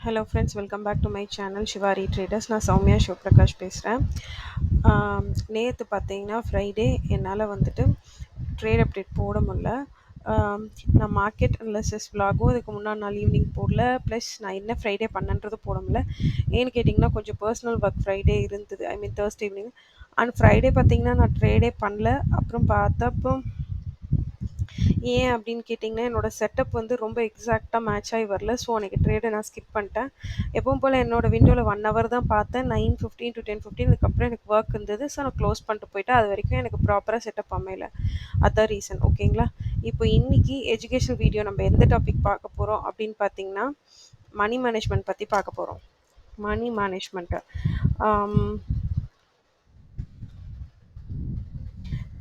Hello friends, welcome back to my channel Sivari Traders. நான் சௌமியா சிவபிரகாஷ் பேசுகிறேன். நேற்று பார்த்தீங்கன்னா ஃப்ரைடே என்னால் வந்துட்டு ட்ரேட் அப்டேட் போட முடில. நான் மார்க்கெட் அனலிசிஸ் விலாகும் இதுக்கு முன்னாடி நாள் ஈவினிங் போடல. ப்ளஸ் நான் என்ன ஃப்ரைடே பண்ணன்றது போட முடில. ஏன்னு கேட்டிங்கன்னா கொஞ்சம் பர்சனல் ஒர்க் ஃப்ரைடே இருந்தது, ஐ மீன் தேர்ஸ்டே ஈவினிங். அண்ட் ஃப்ரைடே பார்த்தீங்கன்னா நான் ட்ரேடே பண்ணல. அப்புறம் பார்த்தப்போ ஏன் அப்படின்னு கேட்டிங்கன்னா என்னோடய செட்டப் வந்து ரொம்ப எக்ஸாக்டாக மேட்ச் ஆகி வரல. ஸோ அன்றைக்கி ட்ரேடை நான் ஸ்கிப் பண்ணிட்டேன். எப்பவும் போல் என்னோடய விண்டோவில் 1 ஹவர் தான் பார்த்தேன். 9:15 to 10:15 இதுக்கப்புறம் எனக்கு ஒர்க் இருந்தது. ஸோ நான் க்ளோஸ் பண்ணிட்டு போயிட்டேன். அது வரைக்கும் எனக்கு ப்ராப்பராக செட்டப் அமையல. அதான் ரீசன். ஓகேங்களா? இப்போ இன்றைக்கி எஜுகேஷனல் வீடியோ நம்ம எந்த டாபிக் பார்க்க போகிறோம் அப்படின்னு பார்த்தீங்கன்னா மணி மேனேஜ்மெண்ட் பற்றி பார்க்க போகிறோம். மணி மேனேஜ்மெண்ட்டு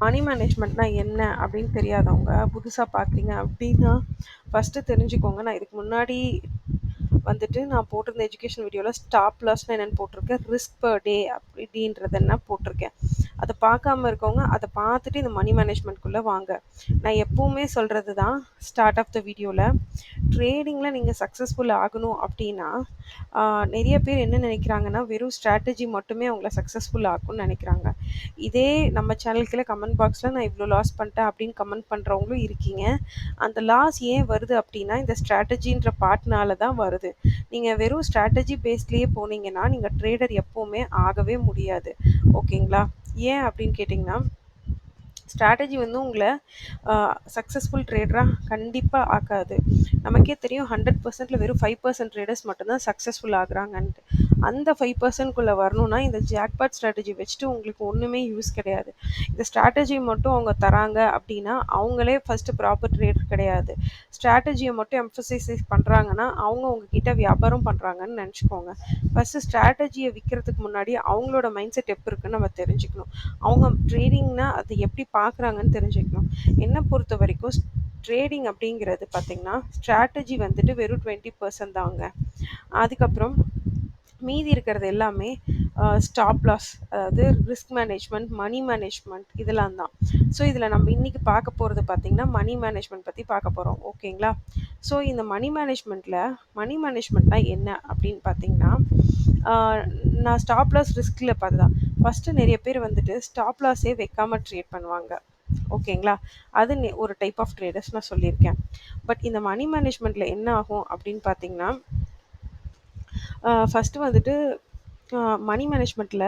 மணி மேனேஜ்மெண்ட்னா என்ன அப்படின்னு தெரியாதவங்க புதுசாக பார்க்குறீங்க அப்படின்னா ஃபஸ்ட்டு தெரிஞ்சுக்கோங்க. நான் இதுக்கு முன்னாடி வந்துட்டு நான் போட்டிருந்த எஜுகேஷன் வீடியோவில் ஸ்டாப் லாஸ்னால் என்னென்னு போட்டிருக்கேன், ரிஸ்க் பர் டே அப்படின்றது என்ன போட்டிருக்கேன். அதை பார்க்காம இருக்கவங்க அதை பார்த்துட்டு இந்த மணி மேனேஜ்மெண்ட்குள்ளே வாங்க. நான் எப்போவுமே சொல்கிறது தான் ஸ்டார்ட் ஆஃப் த வீடியோவில், ட்ரேடிங்கில் நீங்கள் சக்ஸஸ்ஃபுல் ஆகணும் அப்படின்னா நிறைய பேர் என்ன நினைக்கிறாங்கன்னா வெறும் ஸ்ட்ராட்டஜி மட்டுமே அவங்கள சக்ஸஸ்ஃபுல் ஆகும்னு நினைக்கிறாங்க. இதே நம்ம சேனலுக்குள்ள கமெண்ட் பாக்ஸில் நான் இவ்வளோ லாஸ் பண்ணிட்டேன் அப்படின்னு கமெண்ட் பண்ணுறவங்களும் இருக்கீங்க. அந்த லாஸ் ஏன் வருது அப்படின்னா இந்த ஸ்ட்ராட்டஜின்ற பார்ட்னால தான் வருது. நீங்கள் வெறும் ஸ்ட்ராட்டஜி பேஸ்ட்லேயே போனீங்கன்னா நீங்கள் ட்ரேடர் எப்போவுமே ஆகவே முடியாது. ஓகேங்களா? ஏன் அப்படின்னு கேட்டிங்கன்னா ஸ்ட்ராட்டஜி வந்து உங்களை சக்ஸஸ்ஃபுல் ட்ரேடராக கண்டிப்பாக ஆக்காது. நமக்கே தெரியும் 100%ல் வெறும் 5% ட்ரேடர்ஸ் மட்டும்தான் சக்ஸஸ்ஃபுல் ஆகுறாங்கன்ட்டு. அந்த 5%க்குள்ளே வரணும்னா இந்த ஜாக்பாட் ஸ்ட்ராட்டஜி வச்சுட்டு உங்களுக்கு ஒன்றுமே யூஸ் கிடையாது. இந்த ஸ்ட்ராட்டஜி மட்டும் அவங்க தராங்க அப்படின்னா அவங்களே ஃபஸ்ட்டு ப்ராப்பர் ட்ரேடர் கிடையாது. ஸ்ட்ராட்டஜியை மட்டும் எம்ஃபசைஸ் பண்ணுறாங்கன்னா அவங்க உங்ககிட்ட வியாபாரம் பண்ணுறாங்கன்னு நினச்சிக்கோங்க. ஃபஸ்ட்டு ஸ்ட்ராட்டஜியை விற்கிறதுக்கு முன்னாடி அவங்களோட மைண்ட் செட் எப்படி இருக்குன்னு நம்ம தெரிஞ்சுக்கணும். அவங்க ட்ரேடிங்னா அது எப்படி பார்க்குறாங்கன்னு தெரிஞ்சுக்கணும். என்னை பொறுத்த வரைக்கும் ட்ரேடிங் அப்படிங்கிறது பார்த்திங்கன்னா ஸ்ட்ராட்டஜி வந்துட்டு வெறும் 20% தாங்க. அதுக்கப்புறம் மீதி இருக்கிறது எல்லாமே ஸ்டாப் லாஸ், அதாவது ரிஸ்க் மேனேஜ்மெண்ட், மணி மேனேஜ்மெண்ட் இதெல்லாம் தான். ஸோ இதில் நம்ம இன்றைக்கி பார்க்க போகிறது பார்த்திங்கன்னா மணி மேனேஜ்மெண்ட் பற்றி பார்க்க போகிறோம். ஓகேங்களா? ஸோ இந்த மணி மேனேஜ்மெண்ட்னா என்ன அப்படின்னு பார்த்திங்கன்னா நான் ஸ்டாப் லாஸ் ரிஸ்கில் பார்த்து தான் ஃபஸ்ட்டு நிறைய பேர் வந்துட்டு ஸ்டாப் லாஸே வைக்காமல் ட்ரேட் பண்ணுவாங்க. ஓகேங்களா? அது ஒரு டைப் ஆஃப் ட்ரேடர்ஸ் நான் சொல்லியிருக்கேன். பட் இந்த மணி மேனேஜ்மெண்ட்டில் என்ன ஆகும் அப்படின்னு பார்த்தீங்கன்னா ஃபஸ்ட்டு வந்துட்டு மணி மேனேஜ்மெண்ட்டில்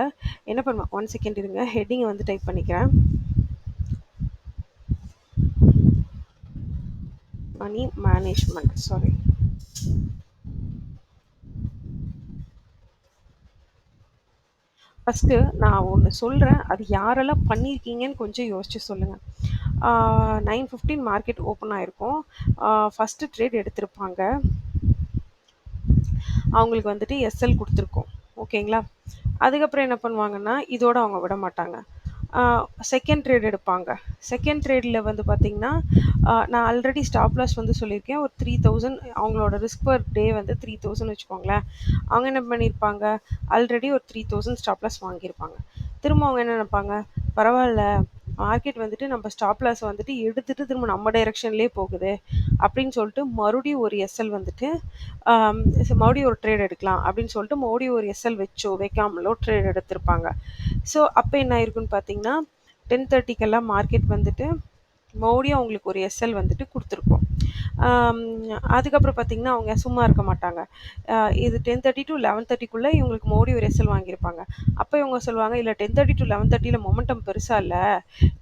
என்ன பண்ணுவேன், 1 செகண்ட் இருங்க, ஹெட்டிங்கை வந்து டைப் பண்ணிக்கிறேன். மணி மேனேஜ்மெண்ட், சாரி. ஃபஸ்ட்டு நான் ஒன்று சொல்கிறேன், அது யாரெல்லாம் பண்ணியிருக்கீங்கன்னு கொஞ்சம் யோசிச்சு சொல்லுங்கள். 9:15 மார்க்கெட் ஓப்பன் ஆகிருக்கும். ஃபஸ்ட்டு ட்ரேட் எடுத்திருப்பாங்க. அவங்களுக்கு வந்துட்டு எஸ்எல் கொடுத்துருக்கோம். ஓகேங்களா? அதுக்கப்புறம் என்ன பண்ணுவாங்கன்னா இதோட அவங்க விட மாட்டாங்க. செகண்ட் ட்ரேட் எடுப்பாங்க. செகண்ட் ட்ரேடில் வந்து பார்த்திங்கன்னா நான் ஆல்ரெடி ஸ்டாப் லாஸ் வந்து சொல்லியிருக்கேன். ஒரு 3000 அவங்களோட ரிஸ்க் பர் டே வந்து 3000 வச்சுக்கோங்களேன். அவங்க என்ன பண்ணியிருப்பாங்க, ஆல்ரெடி ஒரு 3000 ஸ்டாப் லாஸ் வாங்கியிருப்பாங்க. திரும்ப அவங்க என்ன நினைப்பாங்க, பரவாயில்ல மார்க்கெட் வந்துட்டு நம்ம ஸ்டாப் லாஸ் வந்துட்டு எடுத்துகிட்டு திரும்ப நம்ம டைரெக்ஷன்லேயே போகுது அப்படின்னு சொல்லிட்டு மறுபடியும் ஒரு எஸ்எல் வந்துட்டு மறுபடியும் ஒரு ட்ரேட் எடுக்கலாம் அப்படின்னு சொல்லிட்டு மறுபடியும் ஒரு எஸ்எல் வச்சோ வைக்காமலோ ட்ரேட் எடுத்திருப்பாங்க. ஸோ அப்போ என்ன ஆயிருக்குன்னு பார்த்தீங்கன்னா 10:30க்கெல்லாம் மார்க்கெட் வந்துட்டு மறுபடியும் அவங்களுக்கு ஒரு எஸ்எல் வந்துட்டு கொடுத்துருக்கோம். அதுக்கப்புறம் பார்த்திங்கன்னா அவங்க சும்மா இருக்க மாட்டாங்க. இது 10:30 to 11:30க்குள்ளே இவங்களுக்கு மறுபடியும் ஒரு எஸ்எல் வாங்கியிருப்பாங்க. அப்போ இவங்க சொல்லுவாங்க, இல்லை 10:30 to 11:30ல மொமெண்டம் பெருசாக இல்லை,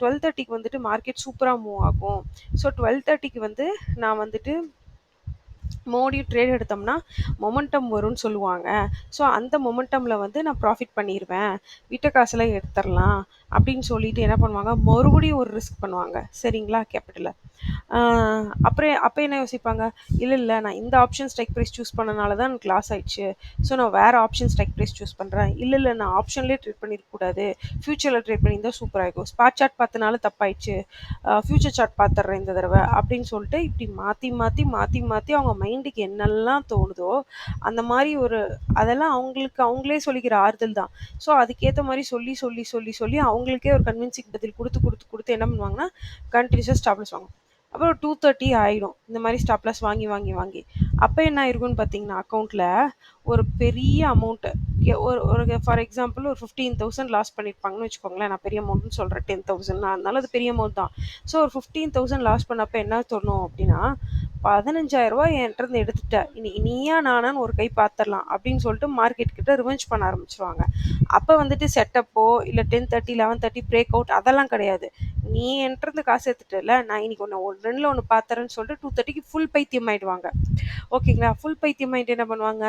12:30க்கு வந்துட்டு மார்க்கெட் சூப்பராக மூவ் ஆகும். ஸோ 12:30க்கு வந்து நான் வந்துட்டு மறுபடியும் ட்ரேட் எடுத்தோம்னா மொமெண்டம் வரும்னு சொல்லுவாங்க. ஸோ அந்த மொமெண்டமில் வந்து நான் ப்ராஃபிட் பண்ணிடுவேன், விட்ட காசெல்லாம் எடுத்துடலாம் அப்படின்னு சொல்லிட்டு என்ன பண்ணுவாங்க, மறுபடியும் ஒரு ரிஸ்க் பண்ணுவாங்க. சரிங்களா? கேபிட்டலில் அப்புறம் அப்போ என்ன யோசிப்பாங்க, இல்லை நான் இந்த ஆப்ஷன் ஸ்ட்ரைக் ப்ரைஸ் சூஸ் பண்ணனால தான் எனக்கு லாஸ் ஆயிடுச்சு, ஸோ நான் வேறு ஆப்ஷன் ஸ்ட்ரைக் ப்ரைஸ் சூஸ் பண்ணுறேன். இல்லை நான் ஆப்ஷன்லேயே ட்ரேட் பண்ணியிருக்கக்கூடாது, ஃப்யூச்சரில் ட்ரேட் பண்ணியிருந்தால் சூப்பராக இருக்கும், ஸ்பாட் சார்ட் பார்த்தனால தப்பாயிடுச்சு, ஃப்யூச்சர் சார்ட் பார்த்துட்றேன் இந்த தடவை அப்படின்னு சொல்லிட்டு இப்படி மாற்றி மாற்றி மாற்றி மாற்றி அவங்க மைண்டுக்கு என்னெல்லாம் தோணுதோ அந்த மாதிரி அதெல்லாம் அவங்களே சொல்லிக்கிற ஆறுதல் தான். ஸோ அதுக்கேற்ற மாதிரி சொல்லி சொல்லி சொல்லி சொல்லி அவங்களுக்கே ஒரு கன்வின்சிங் பதில் கொடுத்து கொடுத்து கொடுத்து என்ன பண்ணுவாங்கன்னா கண்டினியூஸாக ஸ்டாப் லாஸ் வாங்க. அப்புறம் 2:30 ஆயிடும். இந்த மாரி ஸ்டாப் லாஸ் வாங்கி, வாங்கி, வாங்கி. அப்ப என்ன ஆயிருக்கும்னு பார்த்தீங்கன்னா, அக்கவுண்ட்ல ஒரு பெரிய அமௌண்ட் ஒரு ஒரு ஃபார் எக்ஸாம்பிள் ஒரு 15,000 லாஸ் பண்ணியிருப்பாங்கன்னு வச்சுக்கோங்களேன். நான் பெரிய அமௌண்ட்ன்னு சொல்றேன். 10,000 அதனால அது பெரிய அமௌண்ட் தான். ஸோ ஒரு 15,000 லாஸ் பண்ணப்ப என்ன தோணும் அப்டின்னா, ரூ. 15,000 என்ட்டருந்து எடுத்துட்ட. இனி நீயா நானான்னு ஒரு கை பார்த்துரலாம் அப்படின்னு சொல்லிட்டு மார்க்கெட் கிட்ட ரிவெஞ்ச் பண்ண ஆரம்பிச்சுருவாங்க. அப்ப வந்துட்டு செட்டப்போ இல்ல 10:30, 11:30 பிரேக் அவுட் அதெல்லாம் கிடையாது. நீ என்ட்டருந்து காசு எடுத்துட்டல, நான் இன்னைக்கு உன்ன 2ல 1 பாத்துறேன்னு சொல்லிட்டு 2:30க்கு ஃபுல் பைத்தியம் ஆயிடுவாங்க. ஓகேங்களா? ஃபுல் பைத்தியம் ஆயிட்டு என்ன பண்ணுவாங்க,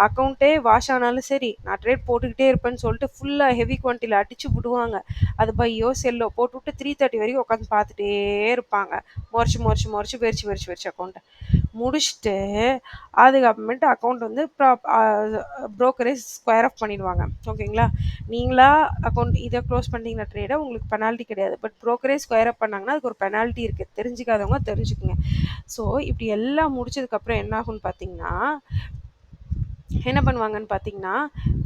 அக்கவுண்டே வாஷ் ஆனாலும் சரி, நான் ட்ரேட் போட்டுக்கிட்டே இருப்பேன்னு சொல்லிட்டு ஃபுல்லா ஹெவி குவான்டிட்டில அடிச்சு விடுவாங்க. அது பையோ, செல்லோ போட்டுவிட்டு 3:30 வரைக்கும் உட்காந்து பார்த்துட்டே இருப்பாங்க. மொறச்சு, மொறச்சு, மொறச்சு, வெறிச்சு, வெறிச்சு, வெறிச்சு அக்கவுண்ட்ட. முடிச்சுட்டு அதுக்கப்புறமேட்டு அக்கவுண்ட் வந்து புரோக்கரே ஸ்கொயர் ஆஃப் பண்ணிடுவாங்க. ஓகேங்களா? நீங்களா அக்கவுண்ட் இதை க்ளோஸ் பண்ணிட்டீங்கன்னா ட்ரேடை உங்களுக்கு பெனால்ட்டி கிடையாது. பட் புரோக்கரே ஸ்கொயர் அப் பண்ணாங்கன்னா அதுக்கு ஒரு பெனால்ட்டி இருக்குது. தெரிஞ்சுக்காதவங்க தெரிஞ்சுக்குங்க. ஸோ இப்படி எல்லாம் முடிச்சதுக்கப்புறம் என்ன ஆகும்னு பார்த்தீங்கன்னா, என்ன பண்ணுவாங்கன்னு பார்த்தீங்கன்னா,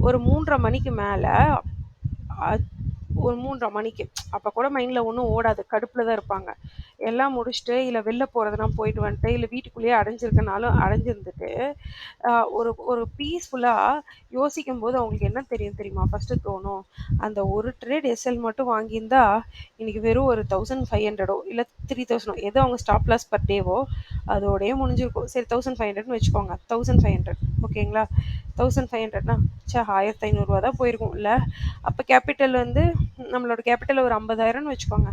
ஒரு 3:30 மணிக்கு மேலே ஒரு 3:30 மணிக்கு அப்போ கூட மைண்டில் ஒன்றும் ஓடாது. கடுப்பில் தான் இருப்பாங்க. எல்லாம் முடிச்சுட்டு இல்லை வெளில போகிறதுனா போயிட்டு வந்துட்டு இல்லை வீட்டுக்குள்ளேயே அடைஞ்சிருக்கனாலும் அடைஞ்சிருந்துட்டு ஒரு ஒரு பீஸ்ஃபுல்லாக யோசிக்கும்போது அவங்களுக்கு என்ன தெரியுமா ஃபஸ்ட்டு தோணும், அந்த ஒரு ட்ரேட் எஸ்எல் மட்டும் வாங்கியிருந்தா இன்னைக்கு வெறும் ஒரு 1500 இல்லை 3000 எதோ அவங்க ஸ்டாப் லாஸ் பர் டேவோ அதோடய முடிஞ்சிருக்கும். சரி 1500ன்னு வச்சுக்கோங்க. 1500 ஓகேங்களா? 1500னா சே 1500 தான் போயிருக்கும் இல்லை? அப்போ கேபிட்டல் வந்து நம்மளோட கேபிட்டல் ஒரு 50,000ன்னு வச்சுக்கோங்க.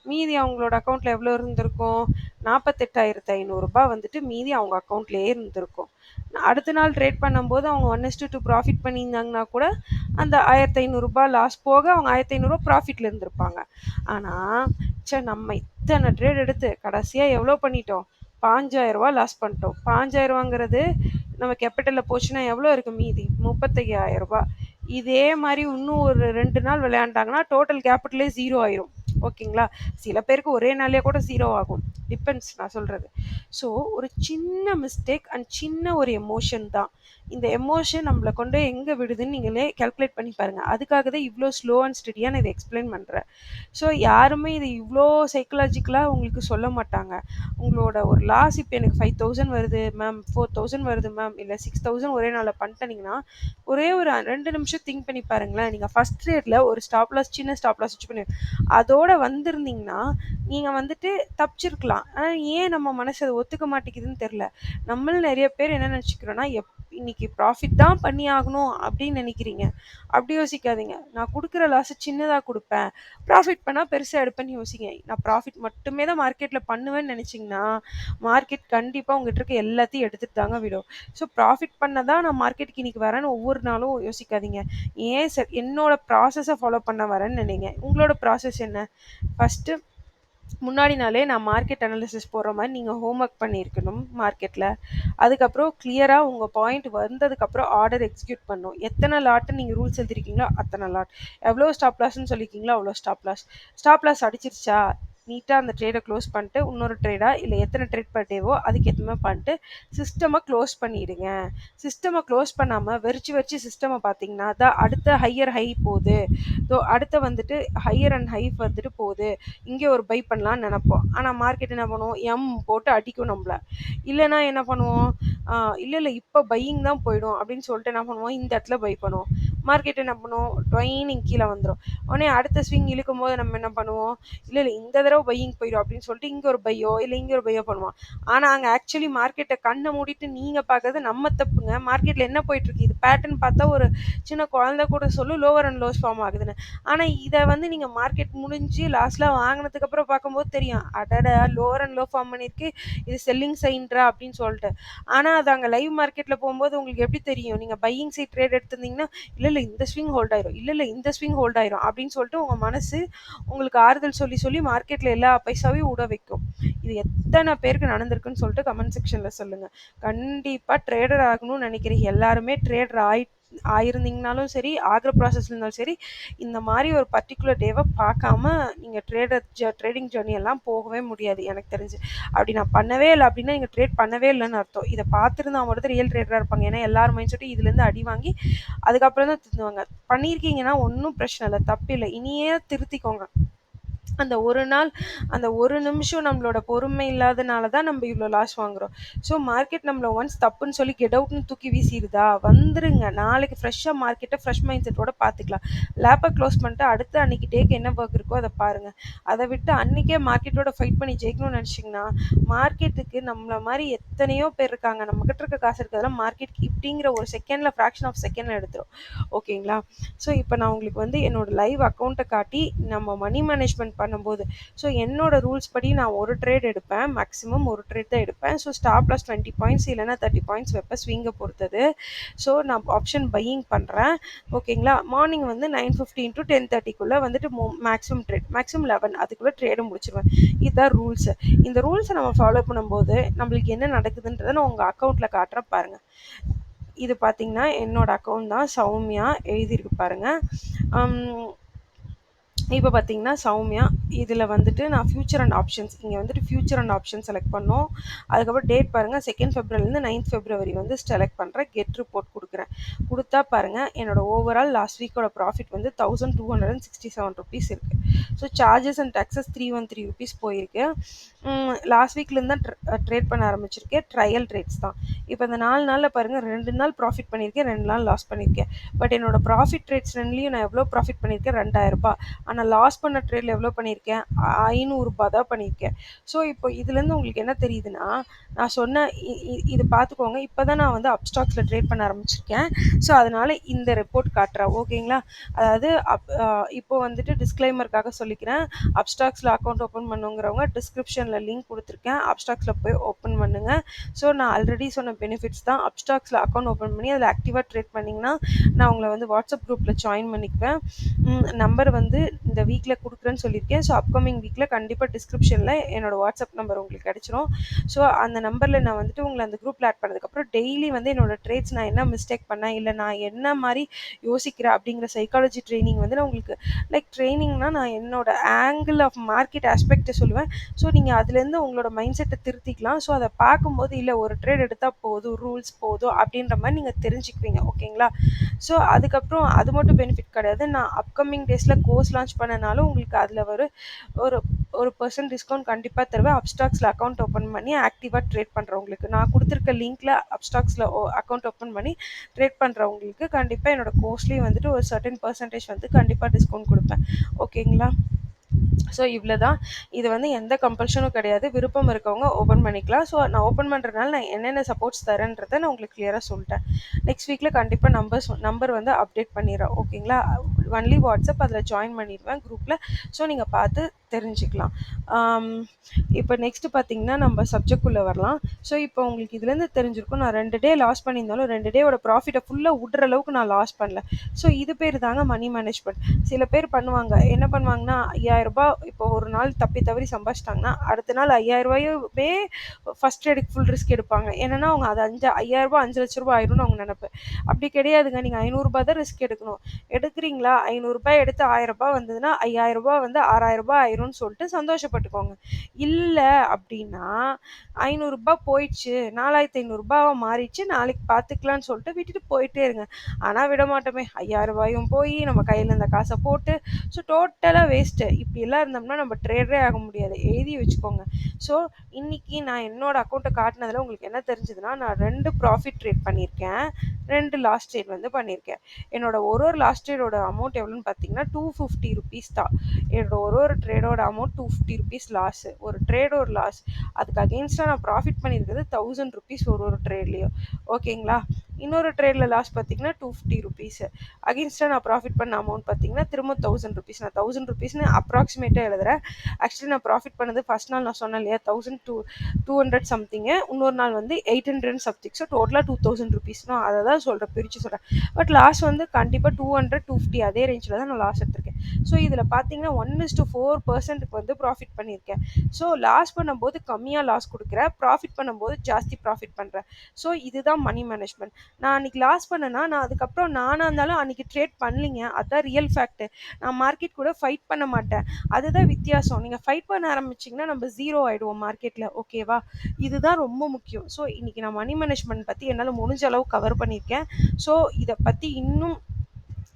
மீதி அவங்களோட அக்கௌண்ட்டில் எவ்வளோ இருந்திருக்கும், 48,500 வந்துட்டு மீதி அவங்க அக்கௌண்ட்லேயே இருந்திருக்கும். அடுத்த நாள் ட்ரேட் பண்ணும்போது அவங்க 1:2 ப்ராஃபிட் பண்ணியிருந்தாங்கன்னா கூட அந்த 1500 லாஸ் போக அவங்க 1500 ப்ராஃபிட்ல இருந்திருப்பாங்க. ஆனால் சே நம்ம இத்தனை ட்ரேட் எடுத்து கடைசியாக எவ்வளோ பண்ணிட்டோம், 5,000 லாஸ் பண்ணிட்டோம். 5,000ங்கிறது நம்ம கேபிட்டலில் போச்சுன்னா எவ்வளோ இருக்குது மீதி, 35,000. இதே மாதிரி இன்னும் ஒரு 2 நாள் விளையாண்டாங்கன்னா டோட்டல் கேபிட்டலே ஜீரோ ஆயிரும். ஓகேங்களா? சில பேருக்கு ஒரே நாளே கூட ஜீரோ ஆகும். டிபெண்ட்ஸ் நான் சொல்கிறது. ஸோ ஒரு சின்ன மிஸ்டேக் அண்ட் சின்ன ஒரு எமோஷன் தான். இந்த எமோஷன் நம்மளை கொண்டு எங்கே விடுதுன்னு நீங்களே கேல்குலேட் பண்ணி பாருங்கள். அதுக்காக தான் இவ்வளோ ஸ்லோ அண்ட் ஸ்டடியாக நான் இதை எக்ஸ்பிளைன் பண்ணுறேன். ஸோ யாருமே இது இவ்வளோ சைக்கலாஜிக்கலாக உங்களுக்கு சொல்ல மாட்டாங்க. உங்களோட ஒரு லாஸ் இப்போ எனக்கு 5,000 வருது மேம், 4,000 வருது மேம், இல்லை 6,000 ஒரே நாளில் பண்ணிட்டீங்கன்னா ஒரே ஒரு 2 நிமிஷம் திங்க் பண்ணி பாருங்களேன். நீங்கள் ஃபஸ்ட் ட்ரேடில் ஒரு ஸ்டாப் லாஸ் சின்ன ஸ்டாப் லாஸ் வச்சு பண்ணி அதோட வந்திருந்தீங்கன்னா நீங்கள் வந்துட்டு தப்பிச்சிருக்கலாம். ஆனால் ஏன் நம்ம மனசு அதை ஒத்துக்க மாட்டேங்குதுன்னு தெரில. நம்மளும் நிறைய பேர் என்ன நினச்சிக்கிறோன்னா இன்னைக்கு ப்ராஃபிட் தான் பண்ணி ஆகணும் அப்படின்னு நினைக்கிறீங்க. அப்படி யோசிக்காதீங்க. நான் கொடுக்குற லாஸை சின்னதாக கொடுப்பேன், ப்ராஃபிட் பண்ணால் பெருசாக எடுப்பேன்னு யோசிங்க. நான் ப்ராஃபிட் மட்டுமே தான் மார்க்கெட்டில் பண்ணுவேன்னு நினச்சிங்கன்னா மார்க்கெட் கண்டிப்பாக உங்ககிட்ட இருக்க எல்லாத்தையும் எடுத்துகிட்டு தாங்க விடும். ஸோ ப்ராஃபிட் பண்ண தான் நான் மார்க்கெட்டுக்கு இன்றைக்கி வரேன்னு ஒவ்வொரு நாளும் யோசிக்காதீங்க. ஏன் சார் என்னோட ப்ராசஸை ஃபாலோ பண்ண வரேன்னு நினைங்க. உங்களோட ப்ராசஸ் என்ன? ஃபஸ்ட்டு முன்னாடி நாளே நான் மார்க்கெட் அனாலிசிஸ் போடுற மாதிரி நீங்கள் ஹோம் ஒர்க் பண்ணியிருக்கணும் மார்க்கெட்டில். அதுக்கப்புறம் கிளியராக உங்கள் பாயிண்ட் வந்ததுக்கப்புறம் ஆர்டர் எக்ஸிக்யூட் பண்ணணும். எத்தனை லாட்டு நீங்கள் ரூல்ஸ் எழுதிருக்கீங்களோ அத்தனை லாட், எவ்வளோ ஸ்டாப் லாஸ்ன்னு சொல்லியிருக்கீங்களோ அவ்வளோ ஸ்டாப் லாஸ் அடிச்சிருச்சா நீட்டாக அந்த ட்ரேடை க்ளோஸ் பண்ணிட்டு இன்னொரு ட்ரேடா இல்லை எத்தனை ட்ரேட் பர் டேவோ அதுக்கேற்ற மாதிரி பண்ணிட்டு சிஸ்டமை க்ளோஸ் பண்ணிடுங்க. சிஸ்டமை க்ளோஸ் பண்ணாமல் வெறிச்சு சிஸ்டமை பார்த்தீங்கன்னா தான் அடுத்த ஹையர் ஹை போகுது. ஸோ அடுத்த வந்துட்டு ஹையர் அண்ட் ஹை வந்துட்டு போகுது, இங்கே ஒரு பை பண்ணலான்னு நினைப்போம். ஆனால் மார்க்கெட் என்ன பண்ணுவோம், போட்டு அடிக்கும் நம்மள. இல்லைன்னா என்ன பண்ணுவோம், இல்லை இப்போ பையிங் தான் போயிடும் அப்படின்னு சொல்லிட்டு என்ன பண்ணுவோம், இந்த இடத்துல பை பண்ணுவோம். மார்க்கெட் என்ன பண்ணுவோம், ட்வைனிங் கீழே வந்துடும். உடனே அடுத்த ஸ்விங் இழுக்கும் போது நம்ம என்ன பண்ணுவோம், இல்லை இந்த தடவை பையிங் போயிடும் அப்படின்னு சொல்லிட்டு இங்கே ஒரு பையோ இல்லை இங்கே ஒரு பையோ பண்ணுவோம். ஆனால் அங்கே ஆக்சுவலி மார்க்கெட்டை கண்ணை மூடிட்டு நீங்கள் பார்க்கறது நம்ம தப்புங்க. மார்க்கெட்டில் என்ன போயிட்டுருக்கு, இது பேட்டர்ன் பார்த்தா ஒரு சின்ன குழந்தை கூட சொல்லும் லோவர் அண்ட் லோஸ் ஃபார்ம் ஆகுதுன்னு. ஆனால் இதை நீங்கள் மார்க்கெட் முடிஞ்சு லாஸ்ட்லாம் வாங்கினதுக்கப்புறம் பார்க்கும்போது தெரியும், அடடா லோவர் அண்ட் லோ ஃபார்ம் பண்ணியிருக்கு, இது செல்லிங் சைன்ட்ரா அப்படின்னு சொல்லிட்டு. ஆனால் அது அங்கே லைவ் மார்க்கெட்டில் போகும்போது உங்களுக்கு எப்படி தெரியும், நீங்கள் பையிங் சைட் ட்ரேட் எடுத்திருந்தீங்கன்னா இல்லை இந்த ஸ்விங் ஹோல்ட் ஆயிரும், இல்லை இந்த ஸ்விங் ஹோல்ட் ஆயிரும் அப்படின்னு சொல்லிட்டு உங்கள் மனசு உங்களுக்கு ஆறுதல் சொல்லி மார்க்கெட்டில் எல்லா பைசாவையும் விட வைக்கும். இது எத்தனை பேருக்கு நடந்திருக்குன்னு சொல்லிட்டு கமெண்ட் செக்ஷனில் சொல்லுங்கள். கண்டிப்பாக ட்ரேடர் ஆகணும்னு நினைக்கிறீங்க எல்லாருமே ட்ரேடர் ஆயிருந்தீங்கனாலும் சரி, ஆகிற ப்ராசஸ்ல இருந்தாலும் சரி, இந்த மாதிரி ஒரு பர்டிகுலர் டேவை பார்க்காம நீங்கள் ட்ரேடிங் ஜேர்னி எல்லாம் போகவே முடியாது எனக்கு தெரிஞ்சு. அப்படி நான் பண்ணவே இல்லை அப்படின்னா நீங்கள் ட்ரேட் பண்ணவே இல்லைன்னு அர்த்தம். இதை பார்த்துருந்தா மட்டும் ரியல் ட்ரேடராக இருப்பாங்க. ஏன்னா எல்லாரும் மைண்ட் செட்டும் இதுலேருந்து அடி வாங்கி அதுக்கப்புறம் தான் திருந்துவாங்க. பண்ணியிருக்கீங்கன்னா ஒன்றும் பிரச்சனை இல்லை, தப்பு இல்லை, இனியே திருத்திக்கோங்க. அந்த ஒரு நாள், அந்த ஒரு நிமிஷம் நம்மளோட பொறுமை இல்லாதனால தான் நம்ம இவ்ளோ லாஸ் வாங்குறோம். ஸோ மார்க்கெட் நம்மள ஒன்ஸ் தப்புன்னு சொல்லி கெட் அவுட்ன்னு தூக்கி வீசிருதா, வந்துருங்க. நாளைக்கு ஃப்ரெஷ்ஷா மார்க்கெட்ட ஃப்ரெஷ் மைண்ட் செட்டோட பார்த்துக்கலாம். லேப்ப க்ளோஸ் பண்ணிட்டு அடுத்து அன்னைக்கு டேக்கு என்ன வொர்க் இருக்கோ அத பாருங்க. அத விட்டு அன்னைக்கே மார்க்கெட்டோட ஃபைட் பண்ணி ஜெயிக்கணும்னு நெனச்சீங்கன்னா, மார்க்கெட்டுக்கு நம்மள மாரி எத்தனையோ பேர் இருக்காங்க. நம்மகிட்ட இருக்க காசு இருக்கிறதெல்லாம் மார்க்கெட் இப்படிங்கிற ஒரு செகண்ட்ல ஃபிராக்ஷன் ஆஃப் செகண்ட்ல எடுத்துரும். ஓகேங்களா? ஸோ இப்ப நான் உங்களுக்கு வந்து என்னோட லைவ் அக்கவுண்ட்ட காட்டி நம்ம மணி மேனேஜ்மென்ட் பண்ணும்போது, ஸோ என்னோட ரூல்ஸ் படி நான் ஒரு ட்ரேட் எடுப்பேன். மேக்ஸிமம் ஒரு ட்ரேட் தான் எடுப்பேன். ஸோ ஸ்டாப் லாஸ் 20 பாயிண்ட்ஸ் இல்லன்னா 30 பாயிண்ட்ஸ் வைப்பேன் ஸ்விங்க பொறுத்தது. ஸோ நான் ஆப்ஷன் பையிங் பண்றேன். ஓகேங்களா? மார்னிங் வந்து 9:15 டூ 10:30க்குள்ள வந்துட்டு மேக்ஸிமம் ட்ரேட் மேக்ஸிமம் 11 அதுக்குள்ள ட்ரேட முடிச்சுருவேன். இதுதான் ரூல்ஸ். இந்த ரூல்ஸ நம்ம ஃபாலோ பண்ணும்போது நம்மளுக்கு என்ன நடக்குதுன்றத நான் உங்க அக்கவுண்ட்ல காட்டுறேன் பாருங்க. இது பார்த்தீங்கன்னா, என்னோட அக்கவுண்ட் தான். சௌமியா எழுதியிருக்கு பாருங்க. அம் இப்போ பார்த்தீங்கன்னா, சௌமியா இதில வந்துட்டு நான் ஃபியூச்சர் அண்ட் ஆப்ஷன்ஸ் இங்க வந்துட்டு ஃபியூச்சர் அண்ட் ஆப்ஷன் செலக்ட் பண்ணோம். அதுக்கப்புறம் டேட் பாருங்க 2 ஃபெப்ரவரிலேருந்து 9 ஃபெப்ரவரி வந்து செலக்ட் பண்றேன். கெட் ரிப்போர்ட் குடுக்குறேன். குடுத்தா பாருங்க, என்னோட ஓவரால் லாஸ்ட் வீக்கோட ப்ராஃபிட் வந்து ₹1267 இருக்கு. ஸோ சார்ஜஸ் அண்ட் டாக்ஸஸ் ₹313 போயிருக்கு. லாஸ்ட் வீக்லேருந்து தான் ட்ரேட் பண்ண ஆரம்பிச்சிருக்கேன். ட்ரையல் ட்ரேட்ஸ் தான். இப்போ இந்த 4 நாள்ல பாருங்க 2 நாள் ப்ராஃபிட் பண்ணியிருக்கேன், 2 நாள் லாஸ் பண்ணியிருக்கேன். பட் என்னோட ப்ராஃபிட் ட்ரேட்ஸ் 2லயும் நான் எவ்வளோ ப்ராஃபிட் பண்ணியிருக்கேன்? ₹2000. ஆனா லாஸ் பண்ண ட்ரேட்ல எவ்வளோ பண்ணியிருக்கேன்? ₹500 தான் பண்ணியிருக்கேன். ஸோ இப்போ இதுலேருந்து உங்களுக்கு என்ன தெரியுதுன்னா, நான் சொன்ன இது பார்த்துக்கோங்க. இப்போ தான் நான் வந்து அப்ஸ்டாக்ஸ்ல ட்ரேட் பண்ண ஆரம்பிச்சிருக்கேன். ஸோ அதனால இந்த ரிப்போர்ட் காட்டுறேன். ஓகேங்களா? அதாவது இப்போ வந்துட்டு டிஸ்க்ளைமருக்காக சொல்லிக்கிறேன். அப்ஸ்டாக்ஸ்ல அக்கவுண்ட் ஓப்பன் பண்ணுங்கிறவங்க டிஸ்கிரிப்ஷன்ல லிங்க் குடுத்துருக்கேன். அப்ஸ்டாக்ஸ்ல போய் ஓப்பன் பண்ணுங்க. ஸோ நான் ஆல்ரெடி சொன்ன பெனிஃபிட்ஸ் தான். அப்ஸ்டாக்ஸ்ல அக்கவுண்ட் ஓப்பன் பண்ணி அதில ஆக்டிவா ட்ரேட் பண்ணீங்கன்னா, நான் உங்கள வந்து வாட்ஸ்அப் குரூப்ல ஜாயின் பண்ணிக்குவேன். நம்பர் வந்து இந்த வீக்ல குடுக்குறேன்னு சொல்லியிருக்கேன். ஸோ அப்கமிங் வீக்ல கண்டிப்பா டிஸ்கிரிப்ஷன்ல என்னோட வாட்ஸ்அப் நம்பர் உங்களுக்கு கிடைச்சிரும். ஸோ அந்த நம்பர்ல நான் வந்துட்டு உங்கள அந்த குரூப்ல ஆட் பண்ணதுக்கப்புறம் டெய்லி வந்து என்னோட ட்ரேட்ஸ் நான் என்ன மிஸ்டேக் பண்ணேன், இல்ல நான் என்ன மாரி யோசிக்கிறேன் அப்படிங்கிற சைக்காலஜி ட்ரெய்னிங் வந்து நான் உங்களுக்கு லைக் ட்ரெய்னிங்னா நான் என்னோட ஆங்கிள் ஆஃப் மார்க்கெட் ஆஸ்பெக்ட்ட சொல்லுவேன். ஸோ நீங்க அதுலேருந்து உங்களோட மைண்ட் செட்ட திருத்திக்கலாம். ஸோ அத பார்க்கும்போது இல்ல ஒரு ட்ரேட் எடுத்தா போதும், ரூல்ஸ் போதும் அப்படின்ற மாரி நீங்க தெரிஞ்சுக்குவீங்க. ஓகேங்களா? ஸோ அதுக்கப்புறம் அது மட்டும் பெனிஃபிட் கிடையாது. நான் அப்கமிங் டேஸ்ல கோர்ஸ் லான்ச் பண்ணனாலும் உங்களுக்கு அதில ஒரு ஒரு ஒரு பெர்சன்ட் டிஸ்கவுண்ட் கண்டிப்பா தருவேன். அப்ஸ்டாக்ஸ்ல அக்கவுண்ட் ஓப்பன் பண்ணி ஆக்டிவா ட்ரேட் பண்றவங்களுக்கு. நான் குடுத்துருக்க லிங்க்ல அப்ஸ்டாக்ஸ்ல அக்கவுண்ட் ஓப்பன் பண்ணி ட்ரேட் பண்றவங்களுக்கு கண்டிப்பா என்னோட கோர்ஸ்லயும் வந்துட்டு ஒரு சர்டன் பெர்சன்டேஜ் வந்து கண்டிப்பா டிஸ்கவுண்ட் குடுப்பேன். ஓகேங்களா? ஸோ இவ்வளோதான். இது வந்து எந்த கம்பல்ஷனும் கிடையாது. விருப்பம் இருக்கவங்க ஓப்பன் பண்ணிக்கலாம். ஸோ நான் ஓப்பன் பண்ணுறதுனால நான் என்னென்ன சப்போர்ட்ஸ் தரேன்றத நான் உங்களுக்கு கிளியரா சொல்லிட்டேன். நெக்ஸ்ட் வீக்ல கண்டிப்பா நம்பர் வந்து அப்டேட் பண்ணிடுறேன். ஓகேங்களா? ஒன்லி வாட்ஸ்அப் அதில் ஜாயின் பண்ணிடுவேன் குரூப்ல. ஸோ நீங்க பார்த்து தெரிஞ்சுக்கலாம். ஆம், இப்போ நெக்ஸ்ட் பார்த்தீங்கன்னா நம்ம சப்ஜெக்ட்குள்ள வரலாம். ஸோ இப்போ உங்களுக்கு இதுலேருந்து தெரிஞ்சிருக்கும் நான் 2 டே லாஸ் பண்ணியிருந்தாலும் 2 டேவோட ப்ராஃபிட்ட ஃபுல்லா உட்ற அளவுக்கு நான் லாஸ் பண்ணல. ஸோ இது பேர் தாங்க மணி மேனேஜ்மெண்ட். சில பேர் பண்ணுவாங்க. என்ன பண்ணுவாங்கன்னா, ரூ. 5000 இப்போ ஒரு நாள் தப்பி தவறி சம்பாதிச்சுட்டாங்கன்னா, அடுத்த நாள் ரூ. 5000வே ஃபர்ஸ்ட் ட்ரேடுக்கு ஃபுல் ரிஸ்க் எடுப்பாங்க. என்னன்னா, அவங்க அது ரூ. 5000 ரூ. 5,00,000 ஆயிரும்னு அவங்க நெனப்பு. அப்படி கிடையாதுங்க. நீங்க ரூ. 500 தான் ரிஸ்க் எடுக்கணும். எடுக்கிறீங்களா? ரூ. 500 எடுத்து ரூ. 1000 வந்ததுன்னா, ரூ. 5000 வந்து ரூ. 6000 ஆயிரும்னு சொல்லிட்டு சந்தோஷப்பட்டுக்கோங்க. இல்ல அப்படின்னா, ரூ. 500 போயிடுச்சு. ரூ. 4,500 மாறிடுச்சு. நாளைக்கு பார்த்துக்கலாம்னு சொல்லிட்டு விட்டுட்டு போயிட்டே இருங்க. ஆனா விடமாட்டோமே. ரூ. 5000 போயி நம்ம கையில இருந்த காச போட்டு, ஸோ டோட்டலா வேஸ்ட்டு. இப்படியெல்லாம் இருந்தோம்னா நம்ம ட்ரேடரே ஆக முடியாது. எழுதி வச்சுக்கோங்க. ஸோ இன்னைக்கு நான் என்னோட அக்கவுண்ட்ட காட்டுனதுல உங்களுக்கு என்ன தெரிஞ்சதுன்னா, நான் 2 ப்ராஃபிட் ட்ரேட் பண்ணியிருக்கேன். 2 லாஸ் ட்ரேட் வந்து பண்ணியிருக்கேன். என்னோட ஒரு லாஸ் ட்ரேடோட அமௌண்ட் எவ்வளோன்னு பார்த்தீங்கன்னா, ₹250 தான். என்னோட ஒரு ட்ரேடோட அமௌண்ட் ₹250 லாஸு. ஒரு ட்ரேட் ஒரு லாஸ். அதுக்கு அகெயின்ஸ்டா நான் ப்ராஃபிட் பண்ணியிருக்கிறது ₹1000 ஒரு ட்ரேட்லயும். ஓகேங்களா? இன்னொரு ட்ரேட்ல லாஸ் பார்த்தீங்கன்னா ₹250. அகெயின்ஸ்டா நான் ப்ராஃபிட் பண்ண அமௌண்ட் பார்த்தீங்கன்னா, திரும்ப ₹1000. நான் ₹1000ன்னு அப்ராக்ஸிமேட்டா எழுதுறேன். ஆக்சுவலி நான் ப்ராஃபிட் பண்ணது ஃபர்ஸ்ட் நாள் நான் சொன்னேன் இல்லையா? 1200 சம்திங்கு. இன்னொரு நாள் வந்து 800 சம்திங். ஸோ டோட்டலா ₹2000. நான் அத தான் சொல்றேன். பிரிச்சு சொல்றேன். பட் லாஸ் வந்து கண்டிப்பா 200, 250 அதே ரேஞ்ச்ல தான் நான் லாஸ் எடுத்திருக்கேன். ஸோ இதுல பார்த்தீங்கன்னா 1:4% வந்து ப்ராஃபிட் பண்ணியிருக்கேன். ஸோ லாஸ் பண்ணும்போது கம்மியா லாஸ் குடுக்குறேன். ப்ராஃபிட் பண்ணும்போது ஜாஸ்தி ப்ராஃபிட் பண்றேன். ஸோ இதுதான் மணி மேனேஜ்மெண்ட். நான் அன்னைக்கு லாஸ் பண்ணேன்னா, நான் அதுக்கப்புறம் நானா இருந்தாலும் அன்னைக்கு ட்ரேட் பண்ணலீங்க. அதான் ரியல் ஃபேக்ட். நான் மார்க்கெட் கூட ஃபைட் பண்ண மாட்டேன். அதுதான் வித்தியாசம். நீங்க ஃபைட் பண்ண ஆரம்பிச்சீங்கன்னா, நம்ம 0 ஆயிடுவோம் மார்க்கெட்ல. ஓகேவா? இதுதான் ரொம்ப முக்கியம். ஸோ இன்னைக்கு நான் மணி மேனேஜ்மெண்ட் பத்தி என்னால முடிஞ்ச அளவு கவர் பண்ணியிருக்கேன். ஸோ இத பத்தி இன்னும்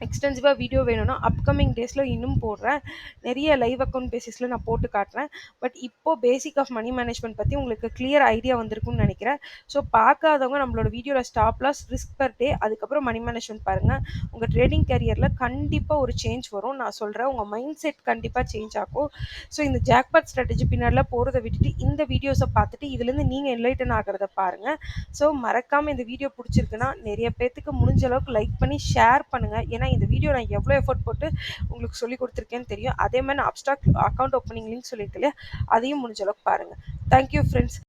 எக்ஸ்டென்சிவா வீடியோ வேணும்னா அப்கமிங் டேஸில் இன்னும் போடுறேன். நிறைய லைவ் அக்கவுண்ட் பேசிஸில் நான் போட்டு காட்டுறேன். பட் இப்போ பேசிக் ஆஃப் மணி மேனேஜ்மெண்ட் பற்றி உங்களுக்கு கிளியர் ஐடியா வந்திருக்கும்னு நினைக்கிறேன். ஸோ பார்க்காதவங்க நம்மளோட வீடியோவில் stop loss, risk per day, அதுக்கப்புறம் மணி மேனேஜ்மெண்ட் பாருங்கள். உங்கள் ட்ரேடிங் கேரியரில் கண்டிப்பாக ஒரு சேஞ்ச் வரும். நான் சொல்கிறேன், உங்கள் மைண்ட் செட் கண்டிப்பாக சேஞ்ச் ஆகும். ஸோ இந்த ஜாக்பாட் ஸ்ட்ராட்டஜி பின்னாடிலாம் போகிறத விட்டுட்டு இந்த வீடியோஸை பார்த்துட்டு இதுலேருந்து நீங்கள் என்லைட்டன் ஆகிறத பாருங்கள். ஸோ மறக்காமல் இந்த வீடியோ பிடிச்சிருக்குன்னா நிறைய பேர்த்துக்கு முடிஞ்ச அளவுக்கு லைக் பண்ணி ஷேர் பண்ணுங்கள். ஏன்னா இந்த வீடியோ நான் எவ்வளோ எஃபோர்ட் போட்டு உங்களுக்கு சொல்லி கொடுத்துருக்கேன்னு தெரியும். அதே மாதிரி நான் அப்ஸ்டாக் அக்கௌண்ட் ஓப்பனிங் லிங்க் சொல்லியிருக்கேன் இல்லையா, அதையும் முடிஞ்ச அளவுக்கு பாருங்கள். Thank you friends.